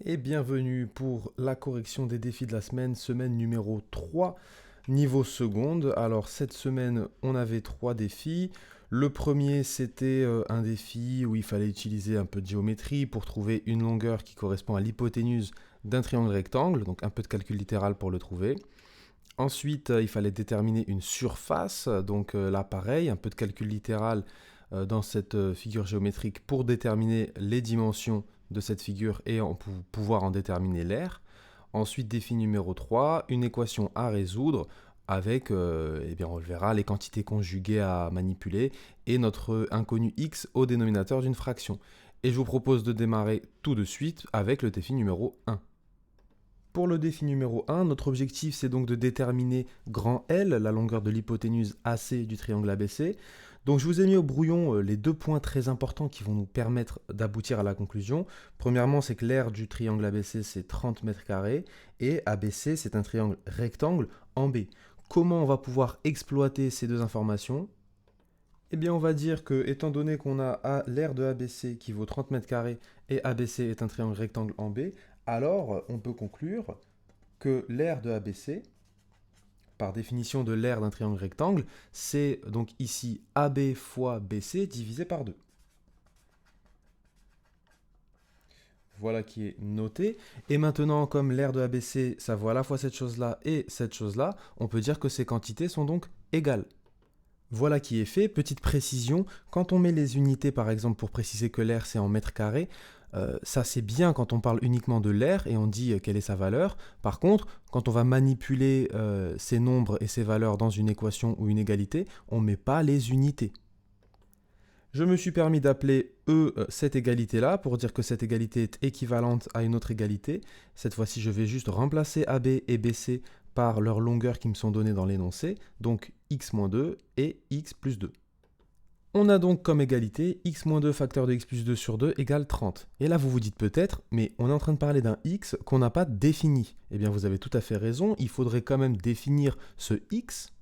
Et bienvenue pour la correction des défis de la semaine, semaine numéro 3, niveau seconde. Alors cette semaine, on avait 3 défis. Le premier, c'était un défi où il fallait utiliser un peu de géométrie pour trouver une longueur qui correspond à l'hypoténuse d'un triangle rectangle, donc un peu de calcul littéral pour le trouver. Ensuite, il fallait déterminer une surface, donc là pareil, un peu de calcul littéral dans cette figure géométrique pour déterminer les dimensions de cette figure et pouvoir en déterminer l'aire. Ensuite, défi numéro 3, une équation à résoudre avec, eh bien, on le verra, les quantités conjuguées à manipuler et notre inconnu x au dénominateur d'une fraction. Et je vous propose de démarrer tout de suite avec le défi numéro 1. Pour le défi numéro 1, notre objectif c'est donc de déterminer grand L, la longueur de l'hypoténuse AC du triangle ABC. Donc je vous ai mis au brouillon les deux points très importants qui vont nous permettre d'aboutir à la conclusion. Premièrement, c'est que l'aire du triangle ABC c'est 30 mètres carrés et ABC c'est un triangle rectangle en B. Comment on va pouvoir exploiter ces deux informations? Eh bien, on va dire que, étant donné qu'on a l'aire de ABC qui vaut 30 mètres carrés et ABC est un triangle rectangle en B, alors on peut conclure que l'aire de ABC, par définition de l'aire d'un triangle rectangle, c'est donc ici AB fois BC divisé par 2. Voilà qui est noté. Et maintenant, comme l'aire de ABC, ça vaut à la fois cette chose-là et cette chose-là, on peut dire que ces quantités sont donc égales. Voilà qui est fait. Petite précision, quand on met les unités par exemple pour préciser que l'air c'est en mètres carrés, ça c'est bien quand on parle uniquement de l'air et on dit quelle est sa valeur. Par contre, quand on va manipuler ces nombres et ces valeurs dans une équation ou une égalité, on ne met pas les unités. Je me suis permis d'appeler cette égalité-là pour dire que cette égalité est équivalente à une autre égalité. Cette fois-ci, je vais juste remplacer AB et BC par leurs longueurs qui me sont données dans l'énoncé, donc x-2 et x plus 2. On a donc comme égalité x-2 facteur de x plus 2 sur 2 égale 30. Et là, vous vous dites peut-être, mais on est en train de parler d'un x qu'on n'a pas défini. Eh bien, vous avez tout à fait raison, il faudrait quand même définir ce x.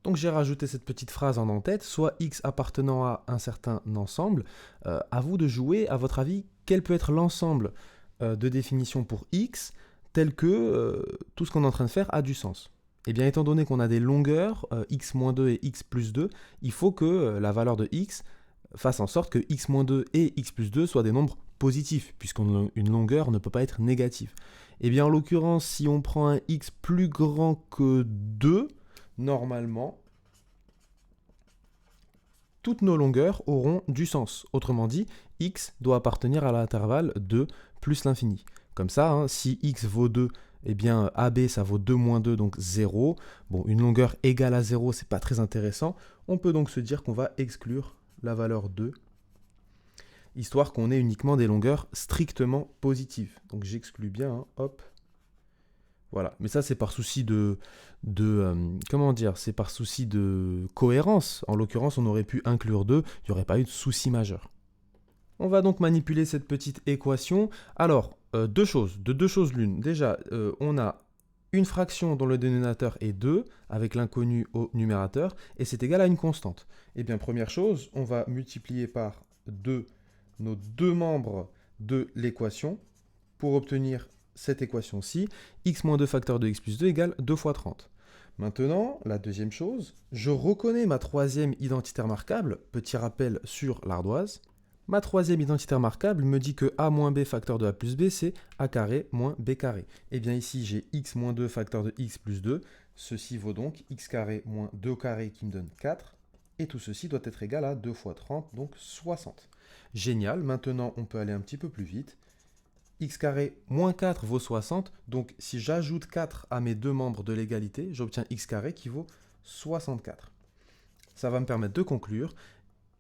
Donc j'ai rajouté cette petite phrase en en-tête, soit x appartenant à un certain ensemble. À vous de jouer, à votre avis, quel peut être l'ensemble de définition pour x, tel que tout ce qu'on est en train de faire a du sens. Eh bien, étant donné qu'on a des longueurs, x-2 et x plus 2, il faut que la valeur de x fasse en sorte que x-2 et x plus 2 soient des nombres positifs, puisqu'une longueur ne peut pas être négative. Eh bien, en l'occurrence, si on prend un x plus grand que 2, normalement, toutes nos longueurs auront du sens. Autrement dit, x doit appartenir à l'intervalle 2 plus l'infini. Comme ça, hein, si x vaut 2, eh bien AB ça vaut 2 moins 2, donc 0. Bon, une longueur égale à 0, c'est pas très intéressant. On peut donc se dire qu'on va exclure la valeur 2, histoire qu'on ait uniquement des longueurs strictement positives. Donc j'exclus bien, hein, hop. Voilà, mais ça c'est par souci comment dire, c'est par souci de cohérence. En l'occurrence, on aurait pu inclure 2, il n'y aurait pas eu de souci majeur. On va donc manipuler cette petite équation. Alors, de deux choses l'une. Déjà, on a une fraction dont le dénominateur est 2, avec l'inconnu au numérateur, et c'est égal à une constante. Eh bien, première chose, on va multiplier par 2 nos deux membres de l'équation pour obtenir cette équation-ci, x moins 2 facteur de x plus 2 égale 2 fois 30. Maintenant, la deuxième chose, je reconnais ma troisième identité remarquable, petit rappel sur l'ardoise. Ma troisième identité remarquable me dit que a moins b facteur de a plus b, c'est a carré moins b carré. Et bien ici, j'ai x moins 2 facteur de x plus 2. Ceci vaut donc x carré moins 2 carré qui me donne 4. Et tout ceci doit être égal à 2 fois 30, donc 60. Génial, maintenant on peut aller un petit peu plus vite. X carré moins 4 vaut 60, donc si j'ajoute 4 à mes deux membres de l'égalité, j'obtiens x carré qui vaut 64. Ça va me permettre de conclure.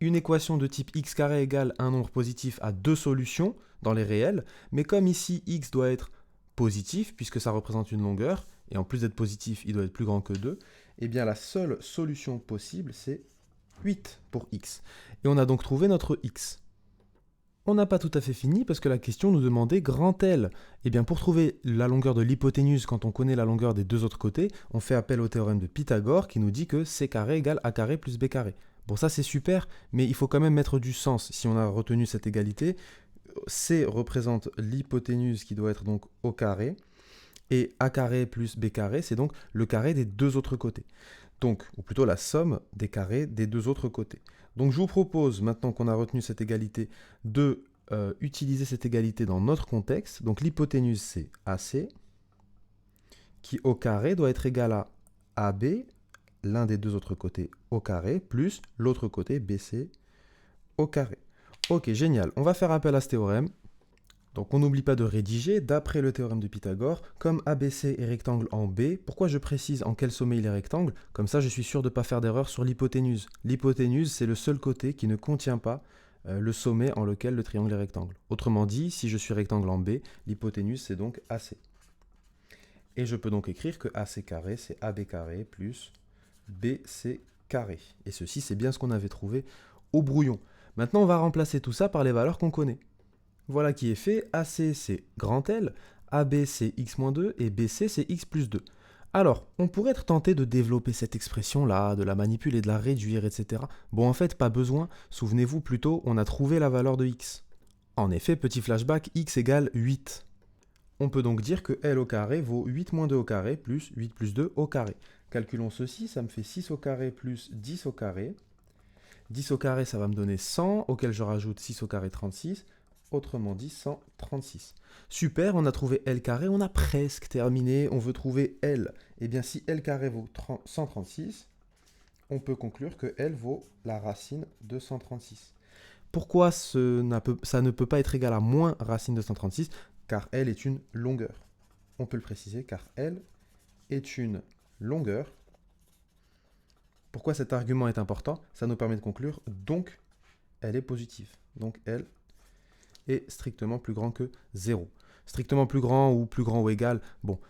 Une équation de type x carré égale un nombre positif a deux solutions dans les réels, mais comme ici x doit être positif, puisque ça représente une longueur, et en plus d'être positif, il doit être plus grand que 2, eh bien la seule solution possible, c'est 8 pour x. Et on a donc trouvé notre x. On n'a pas tout à fait fini parce que la question nous demandait grand L. Et bien pour trouver la longueur de l'hypoténuse quand on connaît la longueur des deux autres côtés, on fait appel au théorème de Pythagore qui nous dit que c carré égale a carré plus b carré. Bon ça c'est super, mais il faut quand même mettre du sens si on a retenu cette égalité. C représente l'hypoténuse qui doit être donc au carré, et A carré plus B carré, c'est donc le carré des deux autres côtés. Donc, ou plutôt la somme des carrés des deux autres côtés. Donc je vous propose, maintenant qu'on a retenu cette égalité, de utiliser cette égalité dans notre contexte. Donc l'hypoténuse, c'est AC, qui au carré doit être égal à AB, l'un des deux autres côtés au carré, plus l'autre côté BC au carré. Ok, génial. On va faire appel à ce théorème. Donc on n'oublie pas de rédiger, d'après le théorème de Pythagore, comme ABC est rectangle en B, pourquoi je précise en quel sommet il est rectangle? Comme ça je suis sûr de ne pas faire d'erreur sur l'hypoténuse. L'hypoténuse, c'est le seul côté qui ne contient pas le sommet en lequel le triangle est rectangle. Autrement dit, si je suis rectangle en B, l'hypoténuse c'est donc AC. Et je peux donc écrire que AC carré c'est AB carré plus BC carré. Et ceci c'est bien ce qu'on avait trouvé au brouillon. Maintenant on va remplacer tout ça par les valeurs qu'on connaît. Voilà qui est fait, AC c'est grand L, AB c'est x-2 et BC c'est x plus 2. Alors, on pourrait être tenté de développer cette expression-là, de la manipuler, de la réduire, etc. Bon, en fait, pas besoin. Souvenez-vous plutôt, on a trouvé la valeur de x. En effet, petit flashback, x égale 8. On peut donc dire que L au carré vaut 8 moins 2 au carré plus 8 plus 2 au carré. Calculons ceci, ça me fait 6 au carré plus 10 au carré. 10 au carré, ça va me donner 100, auquel je rajoute 6 au carré, 36. Autrement dit, 136. Super, on a trouvé L carré, on a presque terminé, on veut trouver L. Eh bien, si L carré vaut 136, on peut conclure que L vaut la racine de 136. Pourquoi ça ne peut pas être égal à moins racine de 136? Car L est une longueur. On peut le préciser, car L est une longueur. Pourquoi cet argument est important? Ça nous permet de conclure, donc, elle est positive. Donc, L est strictement plus grand que 0. Strictement plus grand ou égal, bon,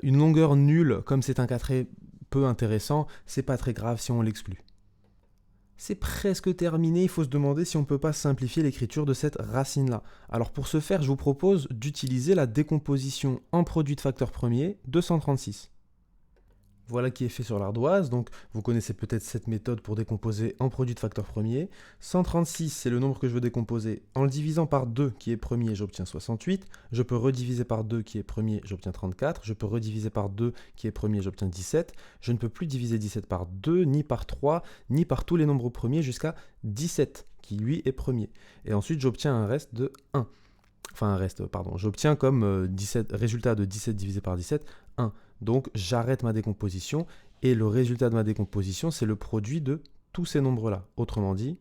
une longueur nulle, comme c'est un cas très peu intéressant, c'est pas très grave si on l'exclut. C'est presque terminé, il faut se demander si on ne peut pas simplifier l'écriture de cette racine-là. Alors pour ce faire, je vous propose d'utiliser la décomposition en produit de facteur premier de 136. Voilà qui est fait sur l'ardoise, donc vous connaissez peut-être cette méthode pour décomposer en produit de facteur premier. 136, c'est le nombre que je veux décomposer. En le divisant par 2 qui est premier, j'obtiens 68. Je peux rediviser par 2 qui est premier, j'obtiens 34. Je peux rediviser par 2 qui est premier, j'obtiens 17. Je ne peux plus diviser 17 par 2, ni par 3, ni par tous les nombres premiers jusqu'à 17, qui lui est premier. Et ensuite, j'obtiens un reste de 1. Enfin, un reste, pardon. J'obtiens comme résultat de 17 divisé par 17, 1. Donc, j'arrête ma décomposition et le résultat de ma décomposition, c'est le produit de tous ces nombres-là. Autrement dit,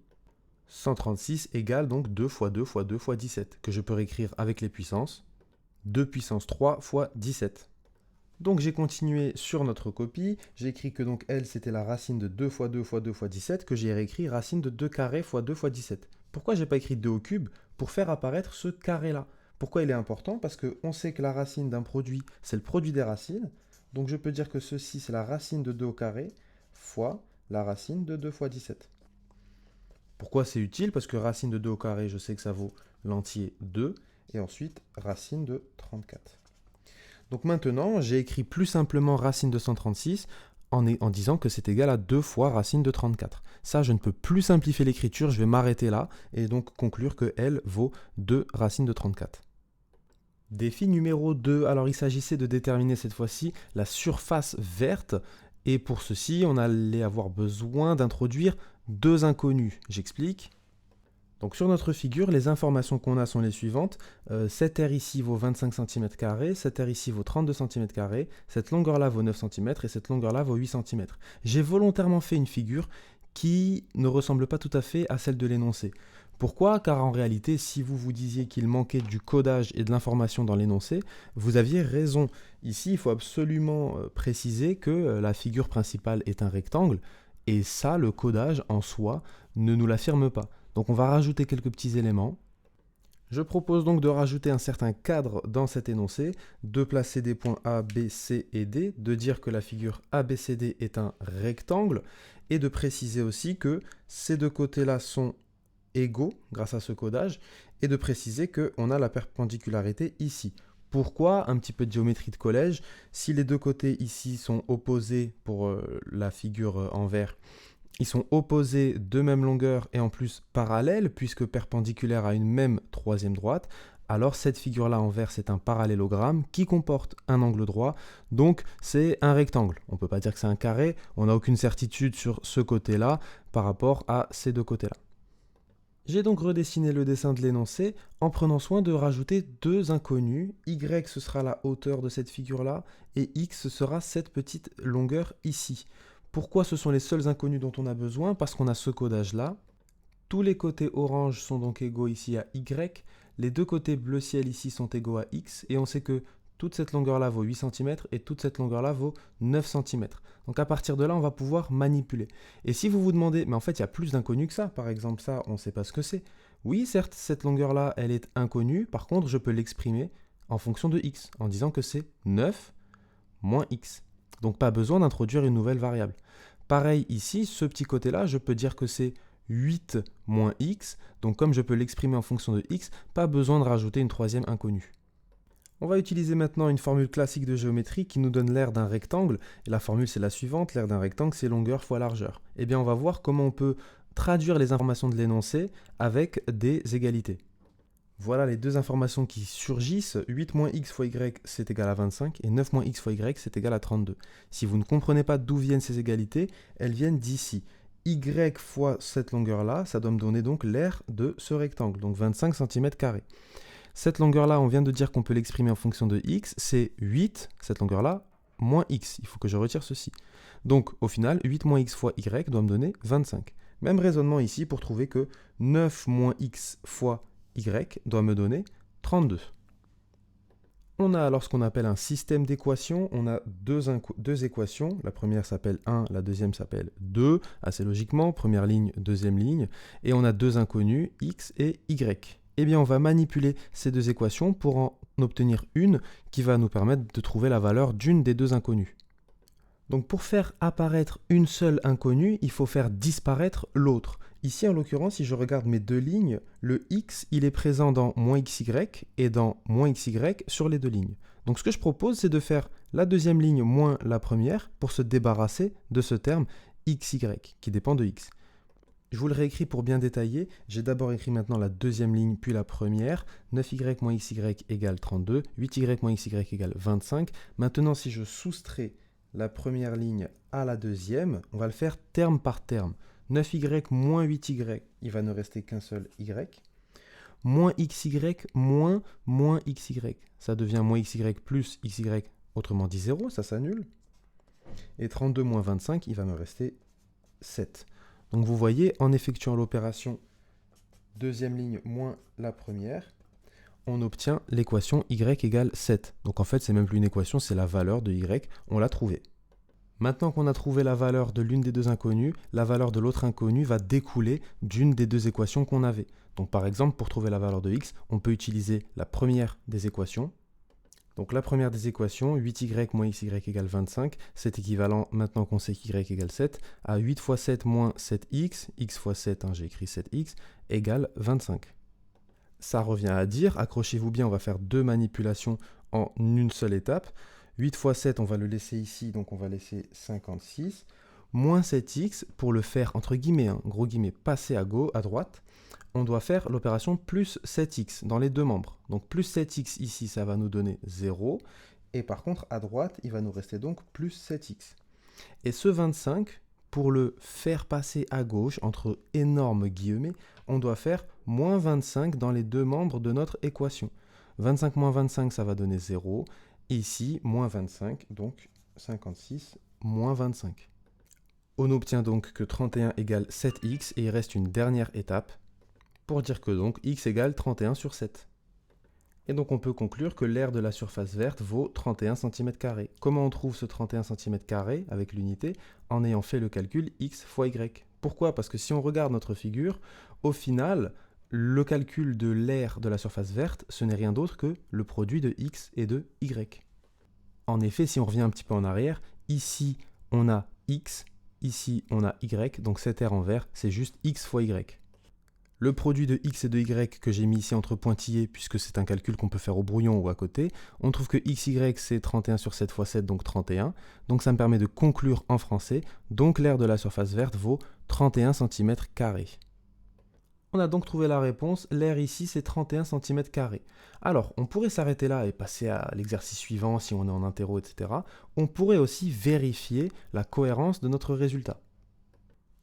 136 égale donc 2 fois 2 fois 2 fois 17, que je peux réécrire avec les puissances. 2 puissance 3 fois 17. Donc, j'ai continué sur notre copie. J'ai écrit que donc L, c'était la racine de 2 fois 2 fois 2 fois 17, que j'ai réécrit racine de 2 carré fois 2 fois 17. Pourquoi je n'ai pas écrit 2 au cube? Pour faire apparaître ce carré-là. Pourquoi il est important? Parce qu'on sait que la racine d'un produit, c'est le produit des racines. Donc je peux dire que ceci, c'est la racine de 2 au carré fois la racine de 2 fois 17. Pourquoi c'est utile? Parce que racine de 2 au carré, je sais que ça vaut l'entier 2. Et ensuite, racine de 34. Donc maintenant, j'ai écrit plus simplement racine de 136 en disant que c'est égal à 2 fois racine de 34. Ça, je ne peux plus simplifier l'écriture, je vais m'arrêter là et donc conclure que L vaut 2 racine de 34. Défi numéro 2, alors il s'agissait de déterminer cette fois-ci la surface verte, et pour ceci, on allait avoir besoin d'introduire deux inconnus. J'explique. Donc sur notre figure, les informations qu'on a sont les suivantes. Cette aire ici vaut 25 cm², cette aire ici vaut 32 cm², cette longueur-là vaut 9 cm et cette longueur-là vaut 8 cm. J'ai volontairement fait une figure qui ne ressemble pas tout à fait à celle de l'énoncé. Pourquoi? Car en réalité, si vous vous disiez qu'il manquait du codage et de l'information dans l'énoncé, vous aviez raison. Ici, il faut absolument préciser que la figure principale est un rectangle, et ça, le codage en soi ne nous l'affirme pas. Donc on va rajouter quelques petits éléments. Je propose donc de rajouter un certain cadre dans cet énoncé, de placer des points A, B, C et D, de dire que la figure ABCD est un rectangle, et de préciser aussi que ces deux côtés-là sont égaux grâce à ce codage, et de préciser qu'on a la perpendicularité ici. Pourquoi? Un petit peu de géométrie de collège. Si les deux côtés ici sont opposés pour la figure en vert, Ils sont opposés de même longueur et en plus parallèles, puisque perpendiculaires à une même troisième droite. Alors cette figure-là en vert, c'est un parallélogramme qui comporte un angle droit, donc c'est un rectangle. On ne peut pas dire que c'est un carré, on n'a aucune certitude sur ce côté-là par rapport à ces deux côtés-là. J'ai donc redessiné le dessin de l'énoncé en prenant soin de rajouter deux inconnus. Y, ce sera la hauteur de cette figure-là, et X, ce sera cette petite longueur ici. Pourquoi ce sont les seuls inconnus dont on a besoin? Parce qu'on a ce codage-là. Tous les côtés orange sont donc égaux ici à Y. Les deux côtés bleu ciel ici sont égaux à X. Et on sait que toute cette longueur-là vaut 8 cm et toute cette longueur-là vaut 9 cm. Donc à partir de là, on va pouvoir manipuler. Et si vous vous demandez, mais en fait, il y a plus d'inconnus que ça. Par exemple, ça, on ne sait pas ce que c'est. Oui, certes, cette longueur-là, elle est inconnue. Par contre, je peux l'exprimer en fonction de X, en disant que c'est 9 moins X. Donc pas besoin d'introduire une nouvelle variable. Pareil ici, ce petit côté-là, je peux dire que c'est 8 moins X. Donc comme je peux l'exprimer en fonction de X, pas besoin de rajouter une troisième inconnue. On va utiliser maintenant une formule classique de géométrie qui nous donne l'aire d'un rectangle. Et la formule, c'est la suivante. L'aire d'un rectangle, c'est longueur fois largeur. Eh bien, on va voir comment on peut traduire les informations de l'énoncé avec des égalités. Voilà les deux informations qui surgissent. 8 moins x fois y, c'est égal à 25. Et 9 moins x fois y, c'est égal à 32. Si vous ne comprenez pas d'où viennent ces égalités, elles viennent d'ici. Y fois cette longueur-là, ça doit me donner donc l'aire de ce rectangle, donc 25 cm². Cette longueur-là, on vient de dire qu'on peut l'exprimer en fonction de x, c'est 8, cette longueur-là, moins x. Il faut que je retire ceci. Donc, au final, 8 moins x fois y doit me donner 25. Même raisonnement ici pour trouver que 9 moins x fois y doit me donner 32. On a alors ce qu'on appelle un système d'équations. On a deux équations. La première s'appelle 1, la deuxième s'appelle 2, assez logiquement. Première ligne, deuxième ligne. Et on a deux inconnus, x et y. Eh bien, on va manipuler ces deux équations pour en obtenir une qui va nous permettre de trouver la valeur d'une des deux inconnues. Donc pour faire apparaître une seule inconnue, il faut faire disparaître l'autre. Ici, en l'occurrence, si je regarde mes deux lignes, le x, il est présent dans moins xy et dans moins xy sur les deux lignes. Donc ce que je propose, c'est de faire la deuxième ligne moins la première pour se débarrasser de ce terme xy qui dépend de x. Je vous le réécris pour bien détailler. J'ai d'abord écrit maintenant la deuxième ligne, puis la première. 9y moins xy égale 32. 8y moins xy égale 25. Maintenant, si je soustrais la première ligne à la deuxième, on va le faire terme par terme. 9y moins 8y, il va ne rester qu'un seul y. Moins xy moins xy. Ça devient moins xy plus xy, autrement dit 0, ça s'annule. Et 32 moins 25, il va me rester 7. Donc vous voyez, en effectuant l'opération deuxième ligne moins la première, on obtient l'équation y égale 7. Donc en fait, c'est même plus une équation, c'est la valeur de y, on l'a trouvée. Maintenant qu'on a trouvé la valeur de l'une des deux inconnues, la valeur de l'autre inconnue va découler d'une des deux équations qu'on avait. Donc par exemple, pour trouver la valeur de x, on peut utiliser la première des équations. Donc la première des équations, 8y moins xy égale 25, c'est équivalent, maintenant qu'on sait qu'y égale 7, à 8 fois 7 moins 7x, x fois 7, j'ai écrit 7x, égale 25. Ça revient à dire, accrochez-vous bien, on va faire deux manipulations en une seule étape. 8 fois 7, on va le laisser ici, donc on va laisser 56. Moins 7x, pour le faire, entre guillemets, gros guillemets, passer à droite, on doit faire l'opération plus 7x dans les deux membres. Donc plus 7x ici, ça va nous donner 0. Et par contre, à droite, il va nous rester donc plus 7x. Et ce 25, pour le faire passer à gauche, entre énormes guillemets, on doit faire moins 25 dans les deux membres de notre équation. 25 moins 25, ça va donner 0. Et ici, moins 25, donc 56 moins 25. On obtient donc que 31 égale 7x et il reste une dernière étape pour dire que donc x égale 31 sur 7. Et donc on peut conclure que l'aire de la surface verte vaut 31 cm². Comment on trouve ce 31 cm² avec l'unité? En ayant fait le calcul x fois y. Pourquoi? Parce que si on regarde notre figure, au final, le calcul de l'aire de la surface verte, ce n'est rien d'autre que le produit de x et de y. En effet, si on revient un petit peu en arrière, ici on a x, ici on a y, donc cette aire en vert, c'est juste x fois y. le produit de x et de y que j'ai mis ici entre pointillés, puisque c'est un calcul qu'on peut faire au brouillon ou à côté, on trouve que xy c'est 31 sur 7 fois 7, donc 31. Donc ça me permet de conclure en français, donc l'aire de la surface verte vaut 31 cm². On a donc trouvé la réponse, l'aire ici c'est 31 cm². Alors, on pourrait s'arrêter là et passer à l'exercice suivant si on est en interro, etc. On pourrait aussi vérifier la cohérence de notre résultat.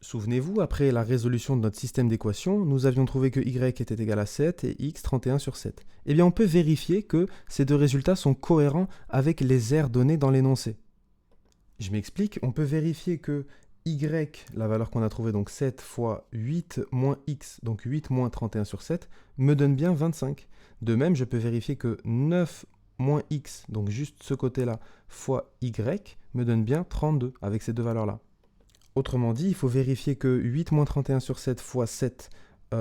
Souvenez-vous, après la résolution de notre système d'équations, nous avions trouvé que y était égal à 7 et x 31 sur 7. Eh bien, on peut vérifier que ces deux résultats sont cohérents avec les aires données dans l'énoncé. Je m'explique, on peut vérifier que y, la valeur qu'on a trouvée, donc 7 fois 8 moins x, donc 8 moins 31 sur 7, me donne bien 25. De même, je peux vérifier que 9 moins x, donc juste ce côté-là, fois y, me donne bien 32 avec ces deux valeurs-là. Autrement dit, il faut vérifier que 8 moins 31 sur 7 fois 7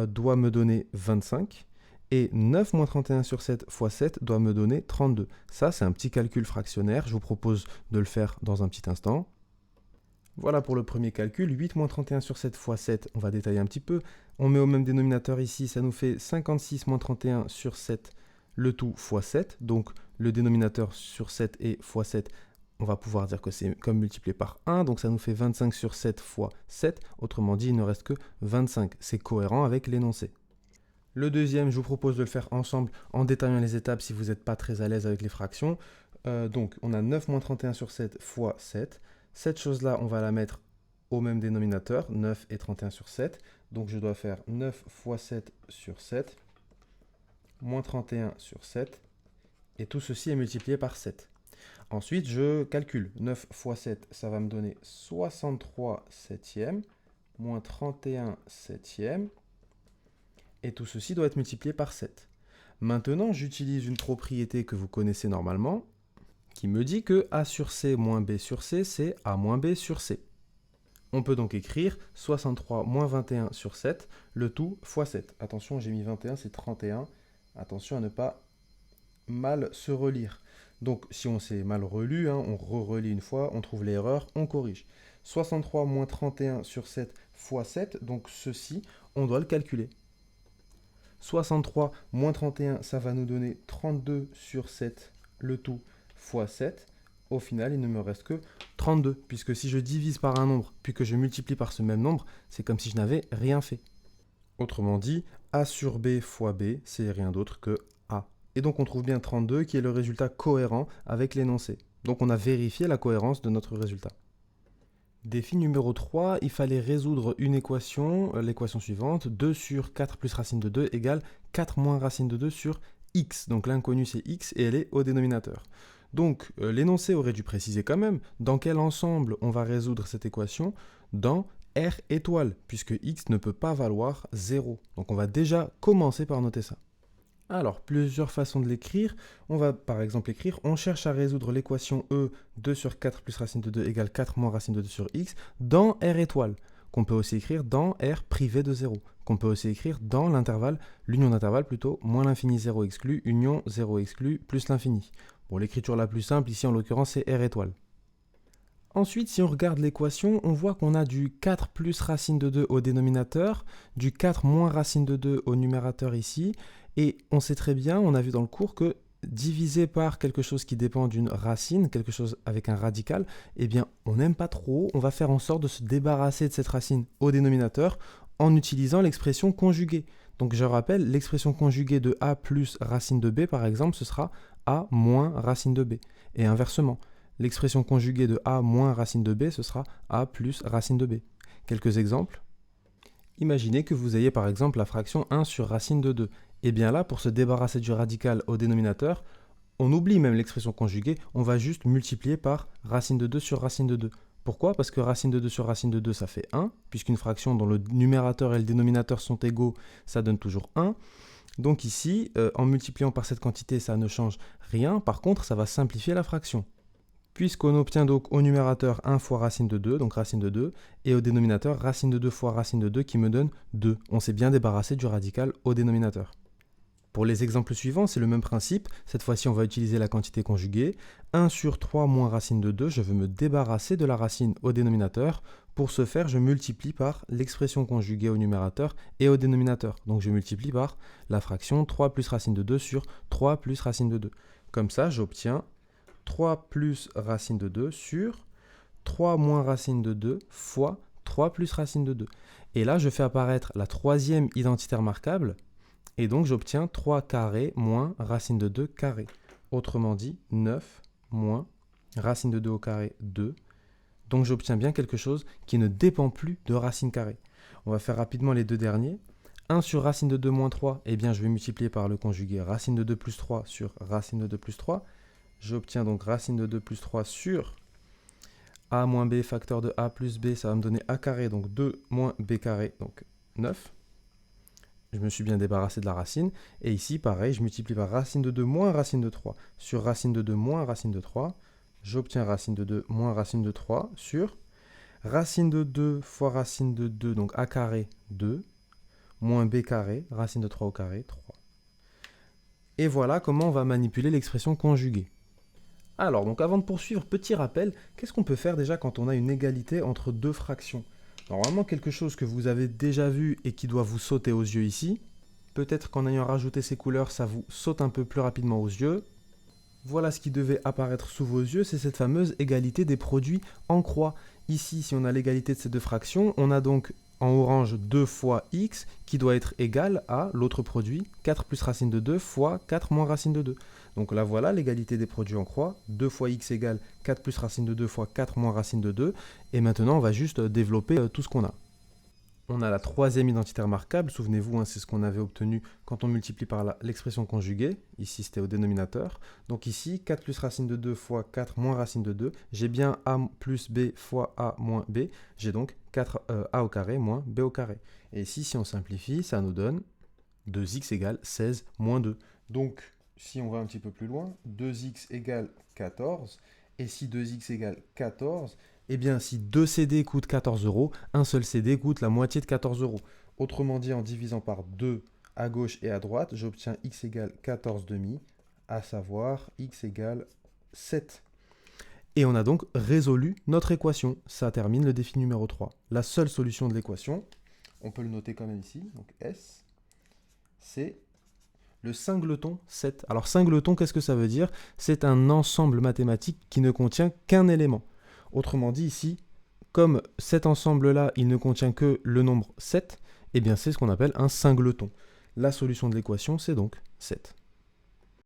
doit me donner 25, et 9 moins 31 sur 7 fois 7 doit me donner 32. Ça, c'est un petit calcul fractionnaire, je vous propose de le faire dans un petit instant. Voilà pour le premier calcul, 8 moins 31 sur 7 fois 7, on va détailler un petit peu. On met au même dénominateur ici, ça nous fait 56 moins 31 sur 7, le tout fois 7. Donc le dénominateur sur 7 et fois 7, on va pouvoir dire que c'est comme multiplié par 1. Donc ça nous fait 25 sur 7 fois 7. Autrement dit, il ne reste que 25. C'est cohérent avec l'énoncé. Le deuxième, je vous propose de le faire ensemble en détaillant les étapes si vous n'êtes pas très à l'aise avec les fractions. Donc on a 9 moins 31 sur 7 fois 7. Cette chose-là, on va la mettre au même dénominateur, 9 et 31 sur 7. Donc je dois faire 9 fois 7 sur 7, moins 31 sur 7, et tout ceci est multiplié par 7. Ensuite, je calcule. 9 fois 7, ça va me donner 63 septièmes, moins 31 septièmes, et tout ceci doit être multiplié par 7. Maintenant, j'utilise une propriété que vous connaissez normalement, qui me dit que A sur C moins B sur C, c'est A moins B sur C. On peut donc écrire 63 moins 21 sur 7, le tout fois 7. Attention, j'ai mis 21, c'est 31. Attention à ne pas mal se relire. Donc, si on s'est mal relu, on re-relit une fois, on trouve l'erreur, on corrige. 63 moins 31 sur 7 fois 7, donc ceci, on doit le calculer. 63 moins 31, ça va nous donner 32 sur 7, le tout fois 7. Au final, il ne me reste que 32, puisque si je divise par un nombre, puis que je multiplie par ce même nombre, c'est comme si je n'avais rien fait. Autrement dit, A sur B fois B, c'est rien d'autre que A. Et donc on trouve bien 32 qui est le résultat cohérent avec l'énoncé. Donc on a vérifié la cohérence de notre résultat. Défi numéro 3, il fallait résoudre une équation, l'équation suivante, 2 sur 4 plus racine de 2 égale 4 moins racine de 2 sur x. Donc l'inconnu c'est x et elle est au dénominateur. Donc l'énoncé aurait dû préciser quand même dans quel ensemble on va résoudre cette équation dans R étoile, puisque x ne peut pas valoir 0. Donc on va déjà commencer par noter ça. Alors, plusieurs façons de l'écrire. On va par exemple écrire, on cherche à résoudre l'équation E, 2 sur 4 plus racine de 2 égale 4 moins racine de 2 sur x, dans R étoile, qu'on peut aussi écrire dans R privé de 0, qu'on peut aussi écrire dans l'intervalle, l'union d'intervalle plutôt, moins l'infini 0 exclu, union 0 exclu, plus l'infini. Bon, l'écriture la plus simple ici en l'occurrence c'est R étoile. Ensuite, si on regarde l'équation, on voit qu'on a du 4 plus racine de 2 au dénominateur, du 4 moins racine de 2 au numérateur ici, et on sait très bien, on a vu dans le cours que diviser par quelque chose qui dépend d'une racine, quelque chose avec un radical, eh bien on n'aime pas trop, on va faire en sorte de se débarrasser de cette racine au dénominateur en utilisant l'expression conjuguée. Donc je rappelle, l'expression conjuguée de A plus racine de B par exemple, ce sera A moins racine de B, et inversement. L'expression conjuguée de A moins racine de B, ce sera A plus racine de B. Quelques exemples. Imaginez que vous ayez par exemple la fraction 1 sur racine de 2. Et bien là, pour se débarrasser du radical au dénominateur, on oublie même l'expression conjuguée, on va juste multiplier par racine de 2 sur racine de 2. Pourquoi? Parce que racine de 2 sur racine de 2, ça fait 1, puisqu'une fraction dont le numérateur et le dénominateur sont égaux, ça donne toujours 1. Donc ici, en multipliant par cette quantité, ça ne change rien. Par contre, ça va simplifier la fraction. Puisqu'on obtient donc au numérateur 1 fois racine de 2, donc racine de 2, et au dénominateur racine de 2 fois racine de 2 qui me donne 2. On s'est bien débarrassé du radical au dénominateur. Pour les exemples suivants, c'est le même principe. Cette fois-ci, on va utiliser la quantité conjuguée. 1 sur 3 moins racine de 2, je veux me débarrasser de la racine au dénominateur. Pour ce faire, je multiplie par l'expression conjuguée au numérateur et au dénominateur. Donc je multiplie par la fraction 3 plus racine de 2 sur 3 plus racine de 2. Comme ça, j'obtiens 3 plus racine de 2 sur 3 moins racine de 2 fois 3 plus racine de 2. Et là, je fais apparaître la troisième identité remarquable. Et donc, j'obtiens 3 carré moins racine de 2 carré. Autrement dit, 9 moins racine de 2 au carré, 2. Donc, j'obtiens bien quelque chose qui ne dépend plus de racine carrée. On va faire rapidement les deux derniers. 1 sur racine de 2 moins 3, eh bien, je vais multiplier par le conjugué racine de 2 plus 3 sur racine de 2 plus 3. J'obtiens donc racine de 2 plus 3 sur a moins b facteur de a plus b, ça va me donner a carré, donc 2 moins b carré, donc 9. Je me suis bien débarrassé de la racine. Et ici, pareil, je multiplie par racine de 2 moins racine de 3 sur racine de 2 moins racine de 3. J'obtiens racine de 2 moins racine de 3 sur racine de 2 fois racine de 2, donc a carré 2, moins b carré, racine de 3 au carré, 3. Et voilà comment on va manipuler l'expression conjuguée. Alors, donc avant de poursuivre, petit rappel, qu'est-ce qu'on peut faire déjà quand on a une égalité entre deux fractions ? Normalement, quelque chose que vous avez déjà vu et qui doit vous sauter aux yeux ici. Peut-être qu'en ayant rajouté ces couleurs, ça vous saute un peu plus rapidement aux yeux. Voilà ce qui devait apparaître sous vos yeux, c'est cette fameuse égalité des produits en croix. Ici, si on a l'égalité de ces deux fractions, on a donc en orange 2 fois x qui doit être égal à l'autre produit, 4 plus racine de 2 fois 4 moins racine de 2. Donc là, voilà l'égalité des produits en croix. 2 fois x égale 4 plus racine de 2 fois 4 moins racine de 2. Et maintenant, on va juste développer tout ce qu'on a. On a la troisième identité remarquable. Souvenez-vous, hein, c'est ce qu'on avait obtenu quand on multiplie par l'expression conjuguée. Ici, c'était au dénominateur. Donc ici, 4 plus racine de 2 fois 4 moins racine de 2. J'ai bien a plus b fois a moins b. J'ai donc 4a au carré moins b au carré. Et ici, si on simplifie, ça nous donne 2x égale 16 moins 2. Donc, si on va un petit peu plus loin, 2x égale 14. Et si 2x égale 14, eh bien, si 2 CD coûtent 14 €, un seul CD coûte la moitié de 14 €. Autrement dit, en divisant par 2 à gauche et à droite, j'obtiens x égale 14,5, à savoir x égale 7. Et on a donc résolu notre équation. Ça termine le défi numéro 3. La seule solution de l'équation, on peut le noter quand même ici, donc S, c'est le singleton 7. Alors singleton, qu'est-ce que ça veut dire? C'est un ensemble mathématique qui ne contient qu'un élément. Autrement dit ici, comme cet ensemble-là, il ne contient que le nombre 7, eh bien c'est ce qu'on appelle un singleton. La solution de l'équation, c'est donc 7.